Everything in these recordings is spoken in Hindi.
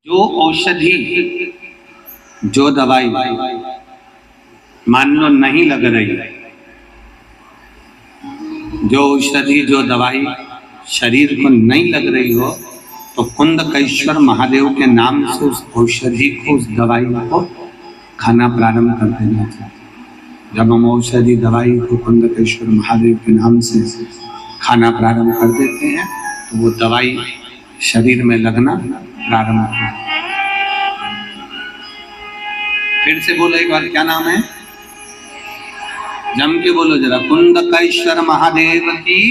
जो औषधि, जो दवाई मान लो नहीं लग रही, जो औषधि जो दवाई शरीर को नहीं लग रही हो, तो कुंदकेश्वर महादेव के नाम से उस औषधि को, उस दवाई को खाना प्रारंभ कर देना चाहिए। जब हम औषधि दवाई को कुंदकेश्वर महादेव के नाम से खाना प्रारंभ कर देते हैं तो वो दवाई शरीर में लगना प्रारंभ होता है। फिर से बोलो एक बार, क्या नाम है? जम के बोलो जरा, कुंदकेश्वर महादेव की।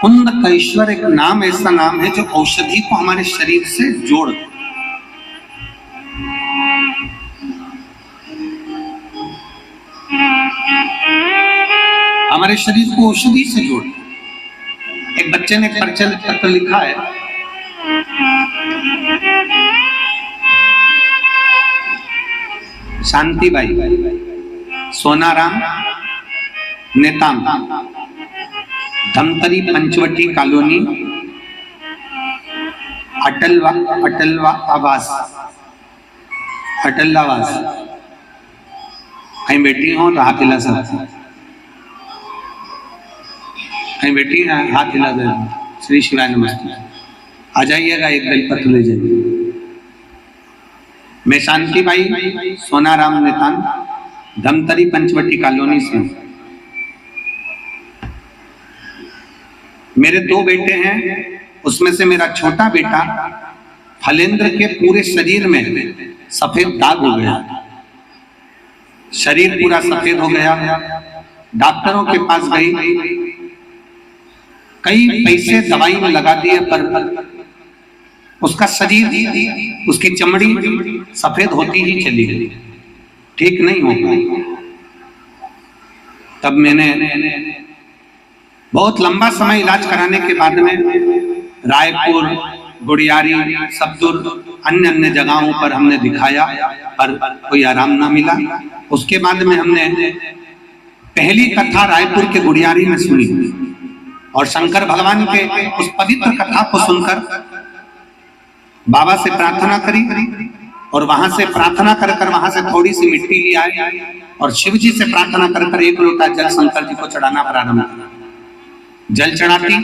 कुंदकेश्वर एक नाम, ऐसा नाम है जो औषधि को हमारे शरीर से जोड़, हमारे शरीर को औषधि से जोड़। एक बच्चे ने परिचय पत्र लिखा है, शांतिबाई, सोनाराम, नेताम, धमतरी पंचवटी कॉलोनी, अटलवास, कहीं बैठी हो तो हाथ हिला सकते, कहीं बैठी है हाथ हिला दे। श्री शिवाय नमस्ते। आ जाइएगा, एक बेलपत्र ले जाइए। मैं शांतिबाई, सोनाराम, नेतान, धमतरी पंचवटी कॉलोनी से। मेरे दो बेटे हैं, उसमें से मेरा छोटा बेटा फलेंद्र के पूरे शरीर में सफेद दाग हो गया, शरीर पूरा सफेद हो गया। डॉक्टरों के पास गई, कई पैसे दवाई में लगा दिए, पर उसका शरीर, उसकी चमड़ी सफेद होती ही चली गई, ठीक नहीं हो पाई। तब मैंने बहुत लंबा समय इलाज कराने के बाद में रायपुर, गुड़ियारी, सब्दुर, अन्य जगहों पर हमने दिखाया, पर कोई आराम ना मिला। उसके बाद में हमने पहली कथा रायपुर के गुड़ियारी में सुनी और शंकर भगवान के उस पवित्र कथा को सुनकर बाबा से प्रार्थना करी, और वहां से प्रार्थना कर वहां से थोड़ी सी मिट्टी ले आए और शिव जी से प्रार्थना कर एक लोटा जल शंकर जी को चढ़ाना प्रारंभ किया। जल चढ़ाती,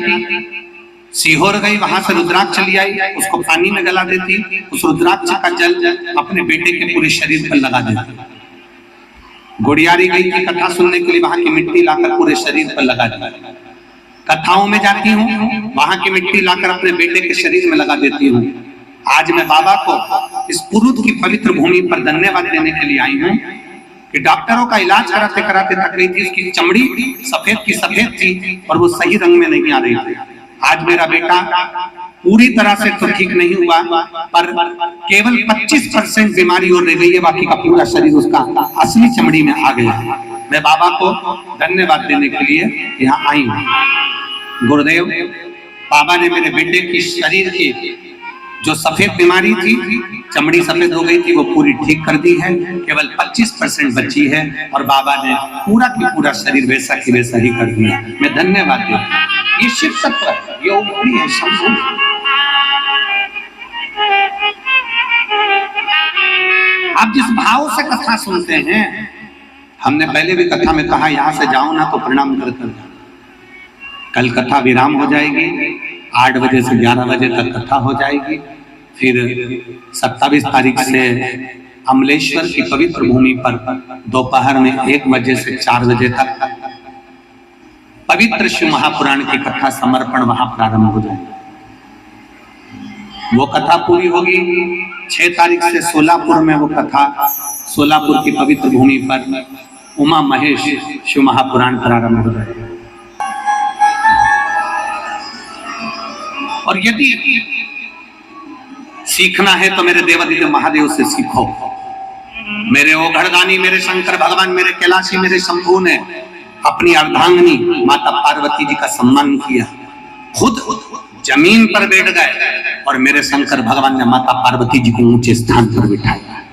सीहोर गई, वहां से रुद्राक्ष ले आई, उसको पानी में गला देती, उस रुद्राक्ष का जल अपने बेटे के पूरे शरीर पर लगा देती। गुड़ियारी गई थी कथा सुनने के लिए, वहां की मिट्टी लाकर पूरे शरीर पर लगा देती। कथाओं में जाती हूँ, वहां की मिट्टी लाकर अपने बेटे के शरीर में लगा देती हूँ। आज मैं बाबा को इस पुरुष की पवित्र भूमि पर धन्यवाद देने के लिए आई हूँ कि डॉक्टरों का इलाज कराते कराते थक गई थी, उसकी चमड़ी सफेद की सफेद थी और वो सही रंग में नहीं आ रही थी। आज मेरा बेटा पूरी तरह से तो ठीक नहीं हुआ, पर केवल 25% बीमारी और रह गई है, बाकी का पूरा शरीर उसका असली चमड़ी में आ गया। मैं बाबा को धन्यवाद देने के लिए यहाँ आई हूँ। गुरुदेव, बाबा ने मेरे बेटे की शरीर की जो सफेद बीमारी थी, चमड़ी सफेद हो गई थी, वो पूरी ठीक कर दी है। केवल 25% बची है और बाबा ने पूरा की पूरा शरीर वैसा की वैसा ही कर दिया। मैं धन्यवाद देता हूँ। ये शिव तत्व है, ये ऊपरी है, शंभु। आप जिस भाव से कथा सुनते हैं, हमने पहले भी कथा में कहा, यहाँ से जाओ ना तो प्रणाम कर कर जाओ। कल कथा विराम हो जाएगी, 8 बजे से 11 बजे तक कथा हो जाएगी। फिर 27 तारीख से अमलेश्वर की पवित्र भूमि पर दोपहर में 1 बजे से 4 बजे तक पवित्र शिव महापुराण की कथा समर्पण वहां प्रारंभ हो जाएगी। वो कथा पूरी होगी 6 तारीख से सोलापुर में, वो कथा सोलापुर की पवित्र भूमि पर उमा महेश शिव महापुराण प्रारंभ हो जाएगा। और यदि सीखना है तो मेरे देवादिदेव महादेव से सीखो। मेरे ओघड़दानी, मेरे शंकर भगवान, मेरे कैलाशी, मेरे शंभू ने अपनी अर्धांगिनी माता पार्वती जी का सम्मान किया, खुद जमीन पर बैठ गए और मेरे शंकर भगवान ने माता पार्वती जी को ऊंचे स्थान पर बिठाया।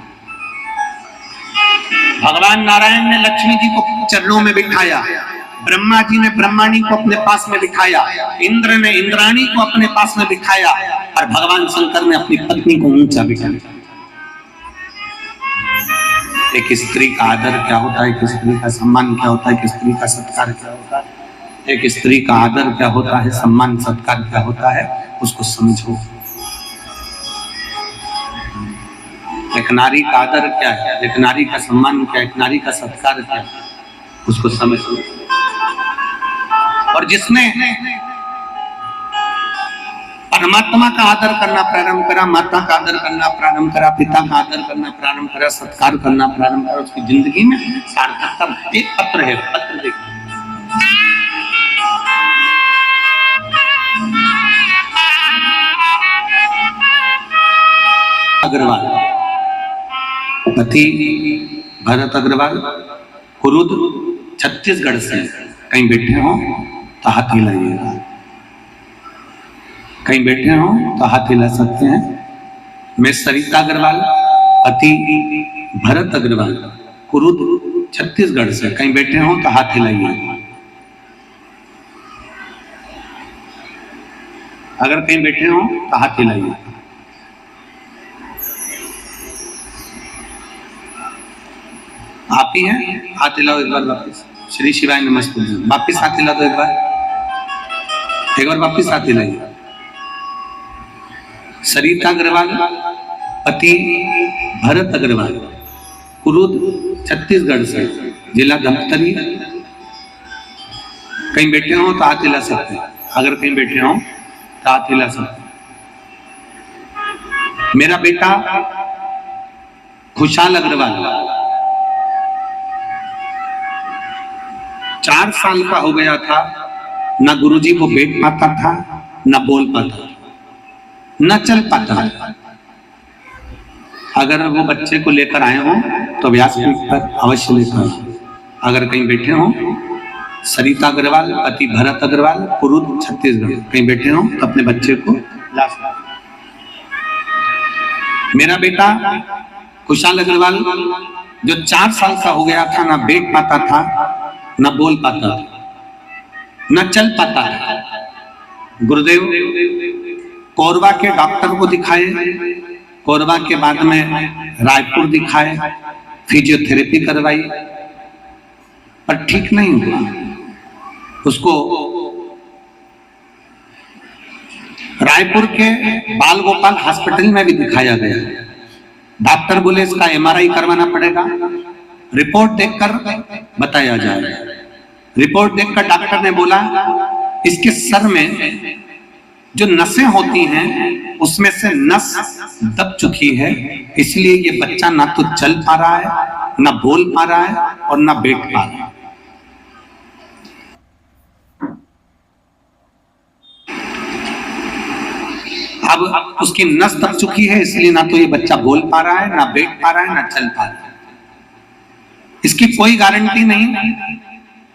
भगवान नारायण ने लक्ष्मी जी को चरणों में बिठाया, ब्रह्मा जी ने ब्रह्माणी को अपने पास में बिठाया, इंद्र ने इंद्राणी को अपने पास में बिठाया, और भगवान शंकर ने अपनी पत्नी को ऊंचा बिठाया। एक स्त्री का आदर क्या होता है, एक स्त्री का सम्मान क्या होता है, एक स्त्री का सत्कार क्या होता है, एक स्त्री का आदर क्या होता है, सम्मान सत्कार क्या होता है, उसको समझो। एक नारी का आदर क्या है, एक नारी का सम्मान क्या है, एक नारी का सत्कार क्या है, उसको समझो। और जिसने परमात्मा का आदर करना प्रारंभ करा, माता का आदर करना प्रारंभ करा, पिता का आदर करना प्रारंभ करा, सत्कार करना प्रारंभ करा, उसकी जिंदगी में सार्थकता। एक पत्र है, पत्र देखो, अग्रवाल, पति भरत अग्रवाल, कुरुद, छत्तीसगढ़ से। कहीं बैठे हो तो हाथ हिलाइएगा, कहीं बैठे हो तो हाथ हिला सकते हैं। मैं सरिता अग्रवाल, पति भरत अग्रवाल, कुरुद, छत्तीसगढ़ से। कहीं बैठे हो तो हाथ हिलाइए। अगर कहीं बैठे हो तो हाथ हिलाइए। आप ही हैं, हाथ हिलाओ एक बार वापिस। श्री शिवाय नमस्ते, वापिस हाथ हिला दो एक बार वापिस हाथ हिलाइए। सरिता अग्रवाल, पति भरत अग्रवाल, कुरुद, छत्तीसगढ़ से, जिला धमतरी। कहीं बैठे हो तो हाथ हिला सकते हैं, अगर कहीं बैठे हो तो हाथ हिला सकते हैं। मेरा बेटा खुशहाल अग्रवाल 4 साल का हो गया था, ना गुरुजी को बैठ पाता था, ना बोल पाता था, न चल पाता था। अगर वो बच्चे को लेकर आए हो तो व्यासपीठ पर अवश्य लेकर आए। अगर कहीं बैठे हो, सरिता अग्रवाल, पति भरत अग्रवाल, कुरुद, छत्तीसगढ़, कहीं बैठे हो तो अपने बच्चे को ला सकते। मेरा बेटा खुशहाल अग्रवाल जो 4 साल का हो गया था, ना बैठ पाता था, ना बोल पाता था, ना चल पाता था। गुरुदेव कोरबा के डॉक्टर को दिखाए, कोरबा के बाद में रायपुर दिखाए, फिजियोथेरेपी करवाई, पर ठीक नहीं हुआ। उसको रायपुर के बाल गोपाल हॉस्पिटल में भी दिखाया गया। डॉक्टर बोले इसका MRI करवाना पड़ेगा, रिपोर्ट देखकर बताया जाएगा। रिपोर्ट देखकर डॉक्टर ने बोला इसके सर में जो नसें होती हैं उसमें से नस दब चुकी है, इसलिए ये बच्चा ना तो चल पा रहा है, ना बोल पा रहा है और ना बैठ पा रहा है। अब उसकी नस दब चुकी है, इसलिए ना तो ये बच्चा बोल पा रहा है, ना बैठ पा रहा है, ना चल पा रहा है। इसकी कोई गारंटी नहीं,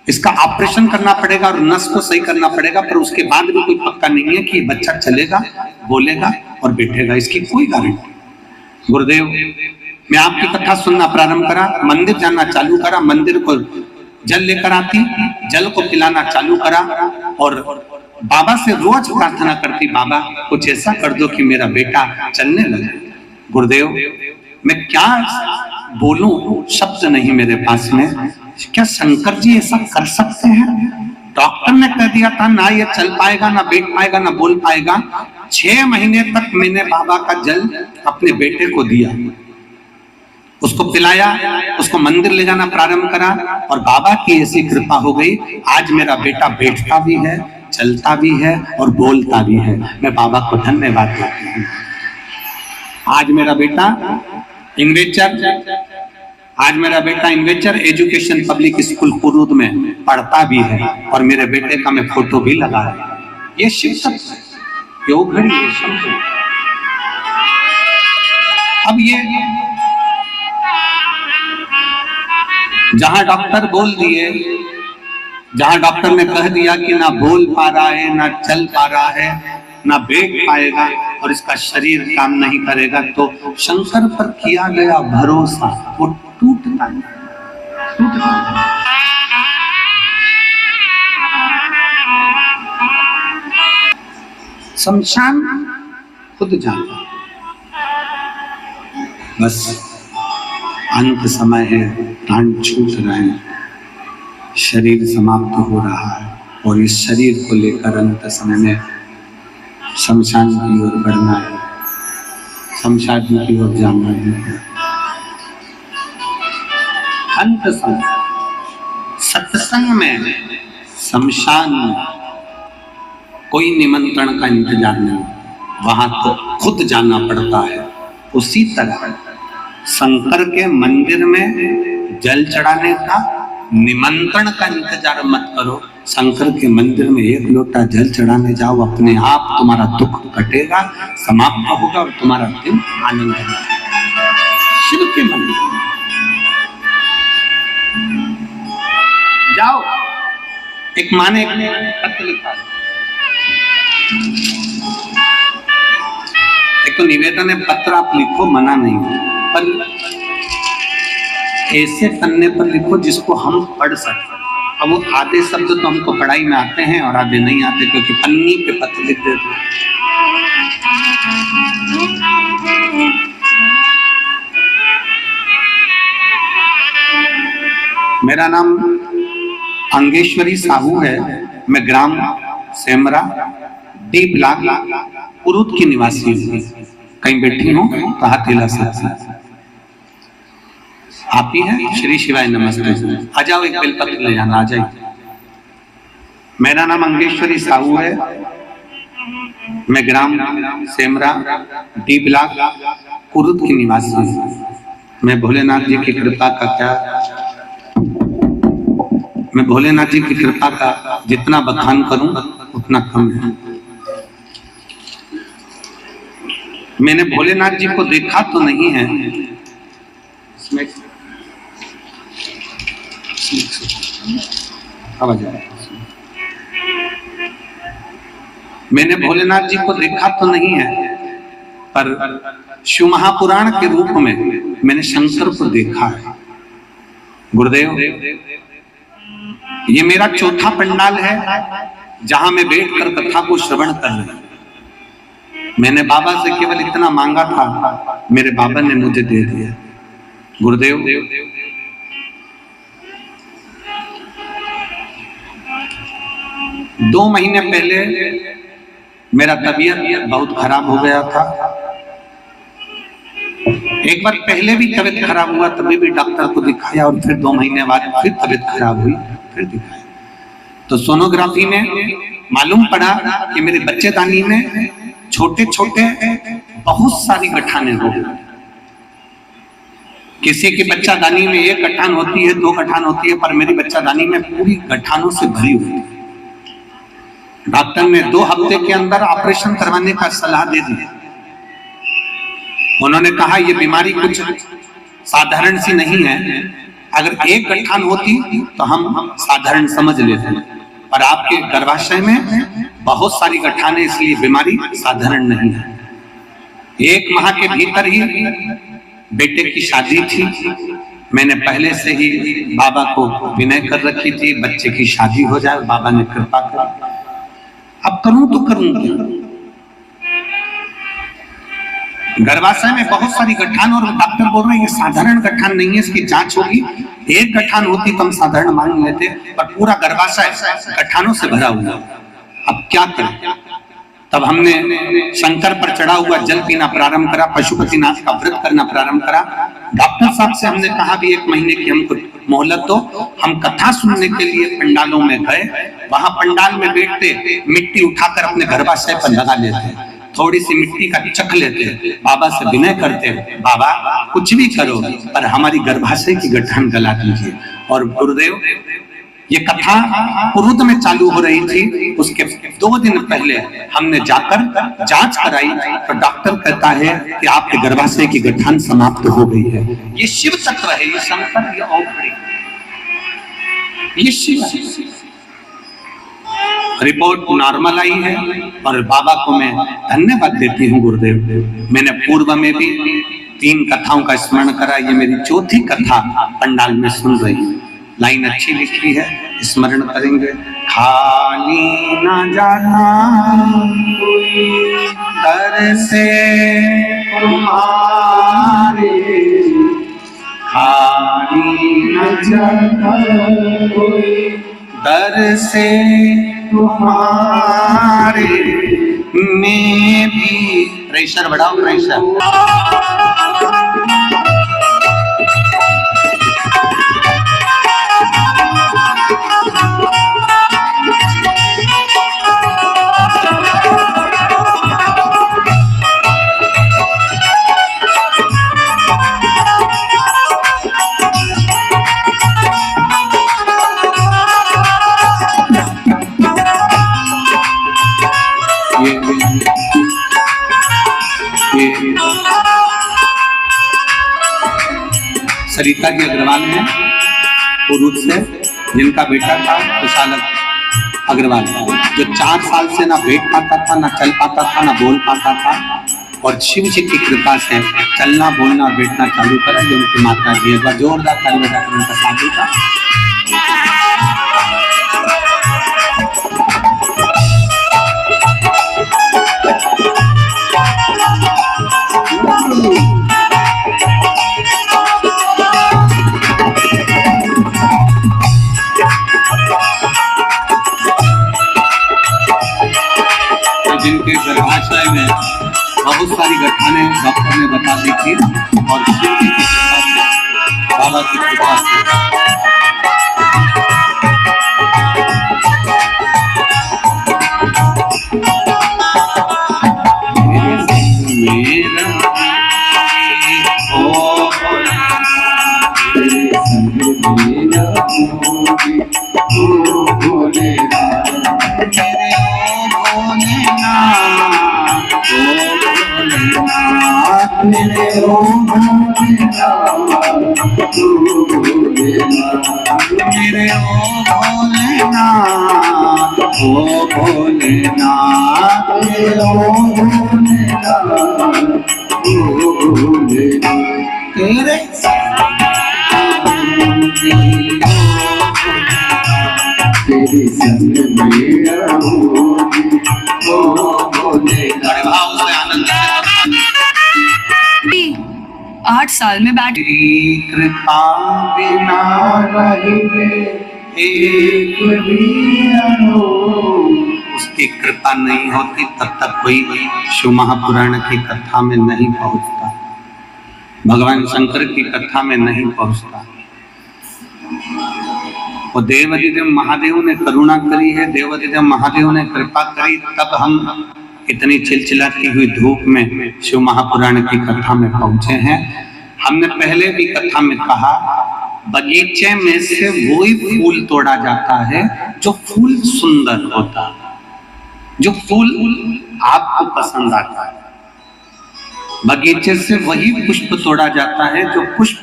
इसका ऑपरेशन करना पड़ेगा और नस को सही करना पड़ेगा, पर उसके बाद भी कोई पक्का नहीं है कि बच्चा चलेगा, बोलेगा और बैठेगा, इसकी कोई गारंटी। गुरुदेव मैं आपकी कथा सुनना प्रारंभ करा, मंदिर जाना चालू करा, मंदिर को जल लेकर आती, जल को पिलाना चालू करा और बाबा से रोज प्रार्थना करती, बाबा कुछ ऐसा कर दो कि मेरा बेटा चलने लगे। गुरुदेव मैं क्या बोलूं, शब्द नहीं मेरे पास में। क्या शंकर जी ऐसा कर सकते हैं? डॉक्टर ने कह दिया था ना ये चल पाएगा, ना बैठ पाएगा, ना बोल पाएगा। 6 महीने तक मैंने बाबा का जल अपने बेटे को दिया, उसको पिलाया, उसको मंदिर ले जाना प्रारंभ करा और बाबा की ऐसी कृपा हो गई, आज मेरा बेटा बैठता भी है, चलता भी है और बोलता भी है। मैं बाबा को धन्यवाद देता हूँ। आज मेरा बेटा इन्वेचर एजुकेशन पब्लिक स्कूल कुरूद में पढ़ता भी है और मेरे बेटे का मैं फोटो भी लगा रहा हूं। ये शिक्षक क्यों घड़ी ये समझो। अब ये जहां डॉक्टर बोल दिए, जहां डॉक्टर ने कह दिया कि ना बोल पा रहा है, ना चल पा रहा है, ना बैठ पाएगा और इसका शरीर काम नहीं करेगा, तो शंकर पर किया गया भरोसा वो टूटता नहीं। शमशान खुद जानता हूं। बस अंत समय है, प्राण छूट रहे हैं, शरीर समाप्त हो रहा है और इस शरीर को लेकर अंत समय में शमशान की ओर बढ़ना है, शमशान की ओर जाना है। अंत समय सत्संग में, शमशान में कोई निमंत्रण का इंतजार नहीं, वहां तो खुद जाना पड़ता है। उसी तरह शंकर के मंदिर में जल चढ़ाने का, निमंत्रण का इंतजार मत करो। शंकर के मंदिर में एक लोटा जल चढ़ाने जाओ, अपने आप तुम्हारा दुख कटेगा, समाप्त होगा और तुम्हारा दिन आनंद होगा। शिव के मंदिर में जाओ। एक माँ ने पत्र लिखा, एक तो निवेदन है, पत्र आप लिखो, मना नहीं, पर ऐसे पन्ने पर लिखो जिसको हम पढ़ सकते। अब वो आधे शब्द तो हमको पढ़ाई में आते हैं और आधे नहीं आते, क्योंकि पन्नी पे पत्र लिख देते। मेरा नाम अंगेश्वरी साहू है। मैं ग्राम सेमरा डी ब्लॉक पुरुत की निवासी हूँ। कहीं बैठी हूँ तो हाथ हिला सकती, आप ही हैं। श्री शिवाय नमस्ते। आ जाओ, एक बेलपत्र ले जाना, आ जाइए। मेरा नाम अंगेश्वरी साहू है। मैं ग्राम सेमरा डी ब्लॉक पुरुत की निवासी हूँ। मैं भोलेनाथ जी की कृपा का जितना बखान करूं उतना कम है। मैंने भोलेनाथ जी को देखा तो नहीं है, मैंने भोलेनाथ जी को देखा तो नहीं है, पर शिव महापुराण के रूप में मैंने शंकर को देखा है। गुरुदेव, ये मेरा चौथा पंडाल है जहां मैं बैठकर कथा को श्रवण कर रहा हूं। मैंने बाबा से केवल इतना मांगा था, मेरे बाबा ने मुझे दे दिया। गुरुदेव, 2 महीने पहले मेरा तबीयत बहुत खराब हो गया था। एक बार पहले भी तबीयत खराब हुआ, तभी भी डॉक्टर को दिखाया और फिर 2 महीने बाद फिर तबीयत खराब हुई, फिर दिखाया। तो सोनोग्राफी में मालूम पड़ा कि मेरे बच्चेदानी में छोटे छोटे बहुत सारी गठाने हो गई। किसी की बच्चादानी में 1 गठान होती है, 2 गठान होती है, पर मेरी बच्चादानी में पूरी गठानों से भरी हुई है। डॉक्टर ने 2 हफ्ते के अंदर ऑपरेशन करवाने का सलाह दे दी। उन्होंने कहा ये बीमारी कुछ साधारण सी नहीं है, अगर 1 गठान होती तो हम साधारण समझ लेते, पर आपके गर्भाशय में बहुत सारी गठाने, इसलिए बीमारी साधारण नहीं है। 1 माह के भीतर ही बेटे की शादी थी। मैंने पहले से ही बाबा को विनय कर रखी थी, बच्चे की शादी हो जाए, बाबा ने कृपा कर। अब करूं तो करूं क्या? गर्भाशय में बहुत सारी गठान, और डॉक्टर बोल रहे हैं ये साधारण गठान नहीं है, इसकी जांच होगी। 1 गठान होती तो हम साधारण मान लेते, पर पूरा गर्भाशय गठानों से भरा हुआ। अब क्या करें? तब हमने शंकर पर चढ़ा हुआ जल पीना प्रारंभ करा, पशुपतिनाथ का व्रत करना प्रारंभ करा। डॉक्टर साहब से हमने कहा भी 1 महीने की हमको मोहलत दो। हम कथा सुनने के लिए पंडालों में गए। वहां पंडाल में बैठते, मिट्टी उठाकर अपने गर्भाशय पर लगा लेते, थोड़ी सी मिट्टी का चख लेते, बाबा से विनय करते, बाबा कुछ भी करो पर हमारी गर्भाशय की गठान गला दीजिए। और गुरुदेव, ये कथा पुरुद में चालू हो रही थी, उसके 2 दिन पहले हमने जाकर जांच कराई तो डॉक्टर कहता है कि आपके गर्भाशय की गठान समाप्त हो गई है। ये शिव तत्व है, ये शंकर, ये औपड़ी, ये शिव। रिपोर्ट नॉर्मल आई है और बाबा को मैं धन्यवाद देती हूँ। गुरुदेव, मैंने पूर्व में भी 3 कथाओं का स्मरण करा, ये मेरी 4थी कथा पंडाल में सुन रही हूँ। लाइन अच्छी लिखी है, स्मरण करेंगे। खाली ना जाना दर से तुम्हारे खाली न जाए कोई, दर से तुम्हारे में भी। प्रेशर बढ़ाओ, प्रेशर। सरिता जी अग्रवाल हैं पुरुष से, जिनका बेटा था विशाल अग्रवाल, जो 4 साल से ना बैठ पाता था, ना चल पाता था, ना बोल पाता था, और शिव जी की कृपा से चलना, बोलना और बैठना चालू करा। जो उनकी माता जी, एक बार जोरदार ताली बजाकर उनका स्वागत था। जिनके गर्भाशय में बहुत सारी घटनाएं डॉक्टर ने बता दी थी, और शिव जी की कृपा से, बाबा की कृपा से मेरे ओ भोलेनाथ, ओ भोलेनाथ, तेरे तेरे संग मेरा ओ भोलेनाथ। भाव से आनंद से 8 साल में बैठ। कृपा बिना रहे एक भी अनो, उसकी कृपा नहीं होती तब तक कोई शिव महापुराण की कथा में नहीं पहुंचता, भगवान शंकर की कथा में नहीं पहुंचता। और देवाधिदेव महादेव ने करुणा करी है, देवाधिदेव महादेव ने कृपा करी, तब हम इतनी चिलचिलाती हुई धूप में शिव महापुराण की कथा में पहुंचे हैं। हमने पहले भी कथा में कहा, बगीचे में से वही फूल तोड़ा जाता है जो फूल सुंदर होता है, जो फूल आपको पसंद आता है। बगीचे से वही पुष्प तोड़ा जाता है जो पुष्प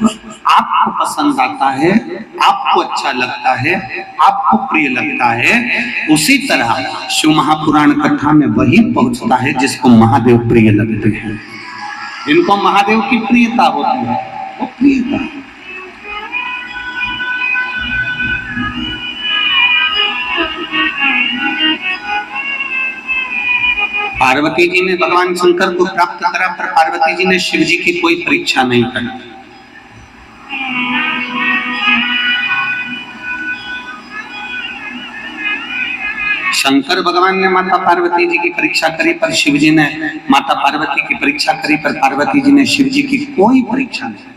आपको पसंद आता है, आपको अच्छा लगता है, आपको प्रिय लगता है। उसी तरह शिव महापुराण कथा में वही पहुंचता है जिसको महादेव प्रिय लगते हैं। इनको महादेव की प्रियता होती है, वो प्रियता। पार्वती जी ने भगवान शंकर को प्राप्त करा, पर पार्वती जी ने शिव जी की कोई परीक्षा नहीं करी। शंकर भगवान ने माता पार्वती जी की परीक्षा करी, पर शिव जी ने माता पार्वती की परीक्षा करी, पर पार्वती जी ने शिव जी की कोई परीक्षा नहीं।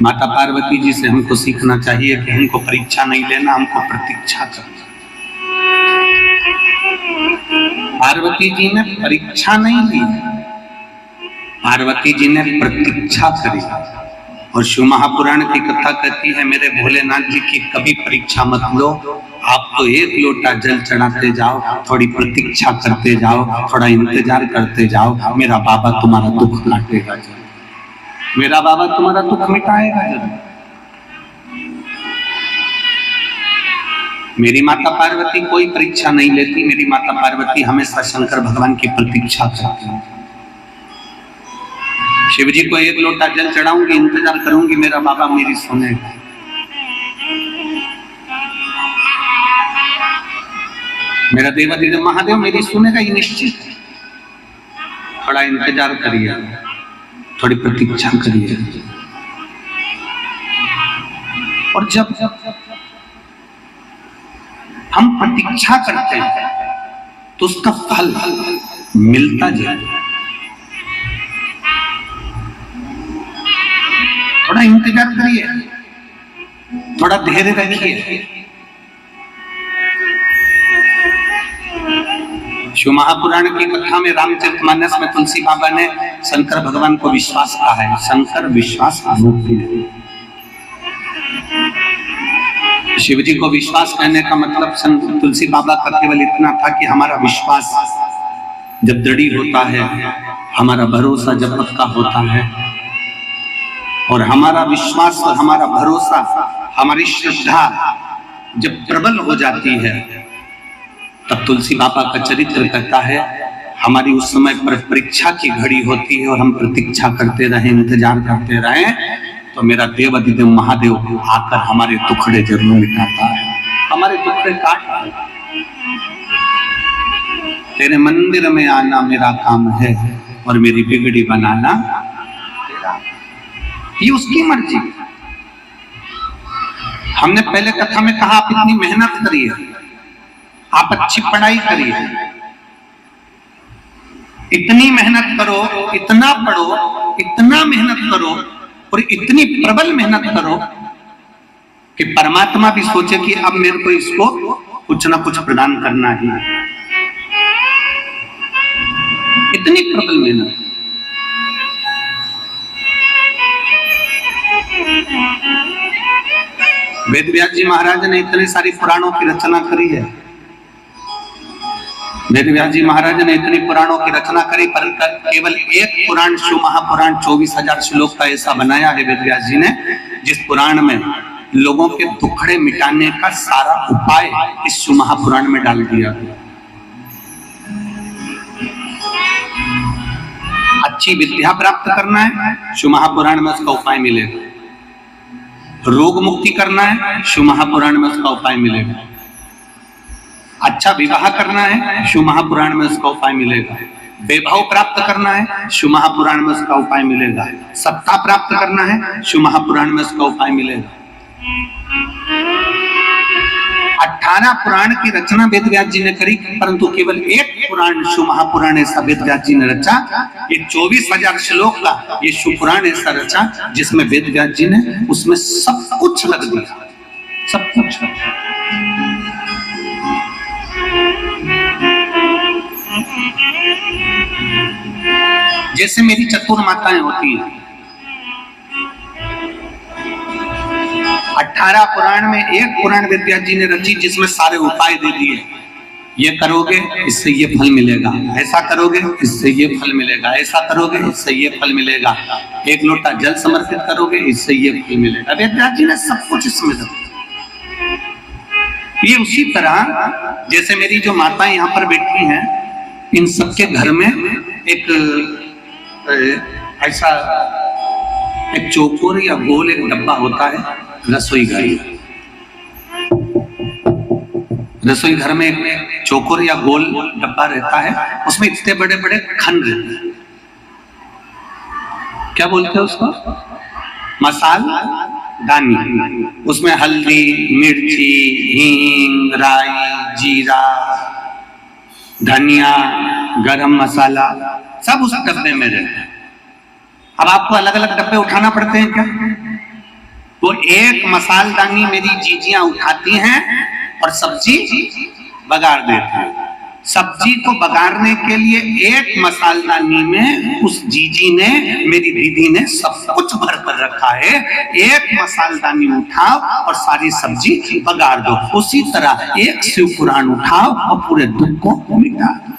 माता पार्वती जी से हमको सीखना चाहिए कि हमको परीक्षा नहीं लेना, हमको प्रतीक्षा करना। पार्वती जी ने परीक्षा नहीं ली, पार्वती जी ने प्रतीक्षा करी। और शिव महापुराण की कथा कहती है, मेरे भोलेनाथ जी की कभी परीक्षा मत लो, आप तो एक लोटा जल चढ़ाते जाओ, थोड़ी प्रतीक्षा करते जाओ, थोड़ा इंतजार करते जाओ, मेरा बाबा तुम्हारा दुख काटेगा, मेरा बाबा तुम्हारा दुख मिटाएगा जरूर। मेरी माता पार्वती कोई परीक्षा नहीं लेती, मेरी माता पार्वती हमेशा शंकर भगवान की प्रतीक्षा करती है। शिव जी को एक लोटा जल चढ़ाऊंगी, इंतजार करूंगी, मेरा बाबा मेरी सुनेगा। मेरा देवाधिदेव महादेव मेरी सुनेगा ये निश्चित है। थोड़ा इंतजार करिए, थोड़ी प्रतीक्षा करिए। और जब हम प्रतीक्षा करते हैं तो उसका फल मिलता जाए। थोड़ा इंतजार करिए, थोड़ा धैर्य रखिए। शिव महापुराण की कथा में रामचरितमानस में तुलसी बाबा ने शंकर भगवान को विश्वास कहा है। शंकर विश्वास रूपी है। शिव जी को विश्वास कहने का मतलब तुलसी बाबा का केवल इतना था कि हमारा विश्वास जब दृढ़ होता है, हमारा भरोसा जब पक्का होता है, और हमारा विश्वास और हमारा भरोसा, हमारी श्रद्धा जब प्रबल हो जाती है, तब तुलसी बाबा का चरित्र कहता है हमारी उस समय पर परीक्षा की घड़ी होती है और हम प्रतीक्षा करते रहे, इंतजार करते रहे, तो मेरा देवाधिदेव महादेव आकर हमारे टुकड़े जरूर मिटाता है, हमारे टुकड़े काटता है। तेरे मंदिर में आना मेरा काम है और मेरी बिगड़ी बनाना तेरा, ये उसकी मर्जी। हमने पहले कथा में कहा आप इतनी मेहनत करिए, आप अच्छी पढ़ाई करिए, इतनी मेहनत करो, इतना पढ़ो, इतना मेहनत करो और इतनी प्रबल मेहनत करो कि परमात्मा भी सोचे कि अब मेरे को इसको कुछ ना कुछ प्रदान करना ही है। इतनी प्रबल मेहनत। वेदव्यास जी महाराज ने इतनी सारी पुराणों की रचना करी है। वेदव्यास जी महाराज ने इतनी पुराणों की रचना करी, पर केवल एक पुराण शिव महापुराण 24,000 श्लोक का ऐसा बनाया है वेदव्यास जी ने, जिस पुराण में लोगों के दुखड़े मिटाने का सारा उपाय इस शिव महापुराण में डाल दिया। अच्छी विद्या प्राप्त करना है, शिव महापुराण में उसका उपाय मिलेगा। रोग मुक्ति करना है, शिव महापुराण में उसका उपाय मिलेगा। अच्छा विवाह करना है, शिव महापुराण में उसका उपाय मिलेगा। वैभव प्राप्त करना है, शिव महापुराण में उसका उपाय मिलेगा। सत्ता प्राप्त करना है, शिव महापुराण में उसका उपाय मिलेगा। 18 पुराण की रचना वेदव्यास जी ने करी, परंतु केवल एक पुराण शिव महापुराण ऐसा वेदव्यास जी ने रचा। ये 24,000 श्लोक का ये शिव पुराण ऐसा रचा जिसमें वेदव्यास जी ने उसमें सब कुछ लग दिया, सब कुछ। जैसे मेरी चतुर माताएं होती हैं, 18 पुराण में एक पुराण वेदव्यास जी ने रची जिसमें सारे उपाय दे दिए। ये करोगे इससे ये फल मिलेगा, ऐसा करोगे इससे ये फल मिलेगा, ऐसा करोगे इससे ये फल मिलेगा, एक लोटा जल समर्पित करोगे इससे ये फल मिलेगा। वेदव्यास जी ने सब कुछ इसमें रखा। ये उसी तरह जैसे मेरी जो माताएं यहाँ पर बैठी हैं, इन सबके घर में एक ऐसा एक चौकोर या गोल एक डब्बा होता है, रसोई घर। रसोई घर में एक चौकोर या गोल डब्बा रहता है, उसमें इतने बड़े बड़े खंड रहते हैं। क्या बोलते हैं उसको? मसाला दानी। उसमें हल्दी, मिर्ची, हींग, राई, जीरा, धनिया, गरम मसाला सब उस डब्बे में रहते हैं। अब आपको अलग अलग डब्बे उठाना पड़ते हैं क्या? वो एक मसालदानी मेरी जीजियां उठाती हैं और सब्जी बगाड़ देती हैं। सब्जी को बगाड़ने के लिए एक मसालदानी में उस जीजी ने, मेरी दीदी ने सब कुछ भर कर रखा है। एक मसालदानी उठाओ और सारी सब्जी बगाड़ दो। उसी तरह एक शिव पुराण उठाओ और पूरे दुख को मिटा दो।